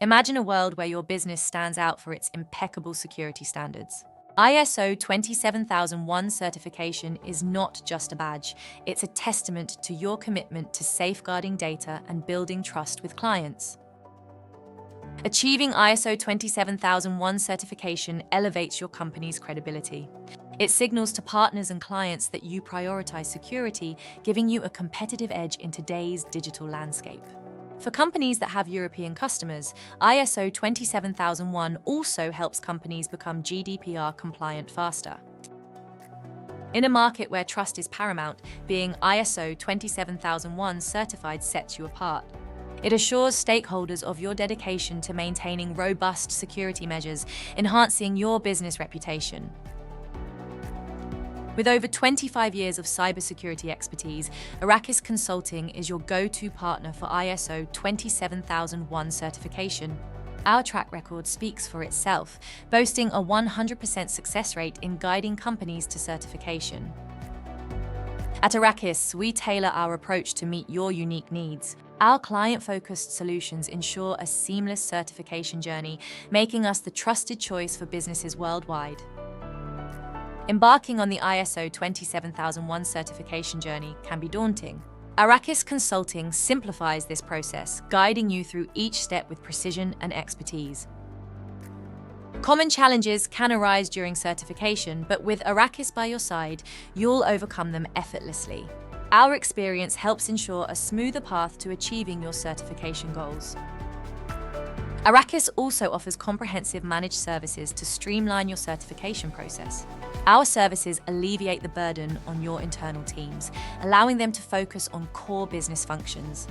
Imagine a world where your business stands out for its impeccable security standards. ISO 27001 certification is not just a badge, it's a testament to your commitment to safeguarding data and building trust with clients. Achieving ISO 27001 certification elevates your company's credibility. It signals to partners and clients that you prioritize security, giving you a competitive edge in today's digital landscape. For companies that have European customers, ISO 27001 also helps companies become GDPR compliant faster. In a market where trust is paramount, being ISO 27001 certified sets you apart. It assures stakeholders of your dedication to maintaining robust security measures, enhancing your business reputation. With over 25 years of cybersecurity expertise, Arrakis Consulting is your go-to partner for ISO 27001 certification. Our track record speaks for itself, boasting a 100% success rate in guiding companies to certification. At Arrakis, we tailor our approach to meet your unique needs. Our client-focused solutions ensure a seamless certification journey, making us the trusted choice for businesses worldwide. Embarking on the ISO 27001 certification journey can be daunting. Arrakis Consulting simplifies this process, guiding you through each step with precision and expertise. Common challenges can arise during certification, but with Arrakis by your side, you'll overcome them effortlessly. Our experience helps ensure a smoother path to achieving your certification goals. Arrakis also offers comprehensive managed services to streamline your certification process. Our services alleviate the burden on your internal teams, allowing them to focus on core business functions.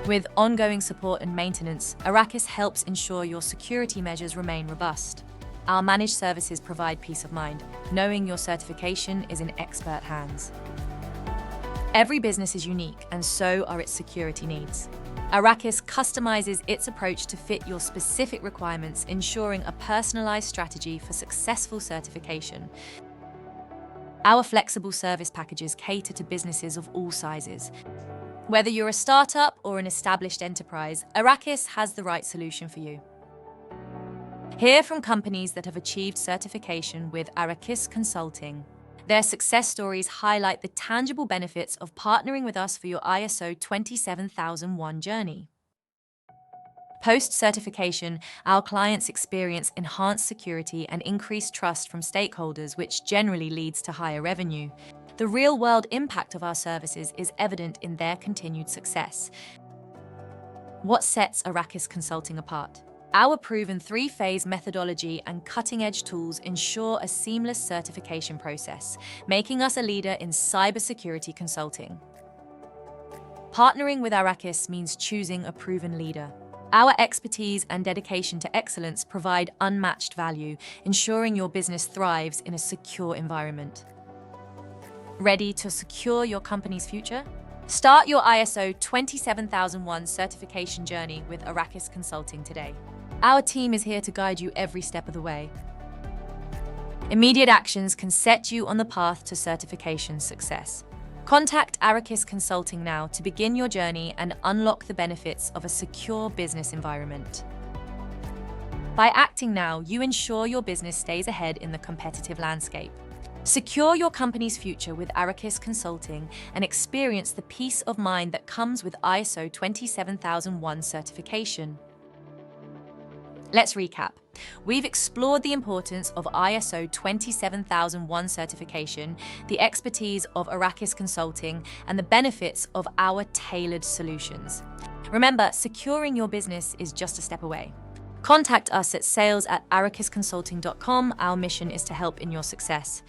With ongoing support and maintenance, Arrakis helps ensure your security measures remain robust. Our managed services provide peace of mind, knowing your certification is in expert hands. Every business is unique, and so are its security needs. Arrakis customizes its approach to fit your specific requirements, ensuring a personalized strategy for successful certification. Our flexible service packages cater to businesses of all sizes. Whether you're a startup or an established enterprise, Arrakis has the right solution for you. Hear from companies that have achieved certification with Arrakis Consulting. Their success stories highlight the tangible benefits of partnering with us for your ISO 27001 journey. Post-certification, our clients experience enhanced security and increased trust from stakeholders, which generally leads to higher revenue. The real-world impact of our services is evident in their continued success. What sets Arrakis Consulting apart? Our proven three-phase methodology and cutting-edge tools ensure a seamless certification process, making us a leader in cybersecurity consulting. Partnering with Arrakis means choosing a proven leader. Our expertise and dedication to excellence provide unmatched value, ensuring your business thrives in a secure environment. Ready to secure your company's future? Start your ISO 27001 certification journey with Arrakis Consulting today. Our team is here to guide you every step of the way. Immediate actions can set you on the path to certification success. Contact Arrakis Consulting now to begin your journey and unlock the benefits of a secure business environment. By acting now, you ensure your business stays ahead in the competitive landscape. Secure your company's future with Arrakis Consulting and experience the peace of mind that comes with ISO 27001 certification. Let's recap. We've explored the importance of ISO 27001 certification, the expertise of Arrakis Consulting, and the benefits of our tailored solutions. Remember, securing your business is just a step away. Contact us at sales@arrakisconsulting.com. Our mission is to help in your success.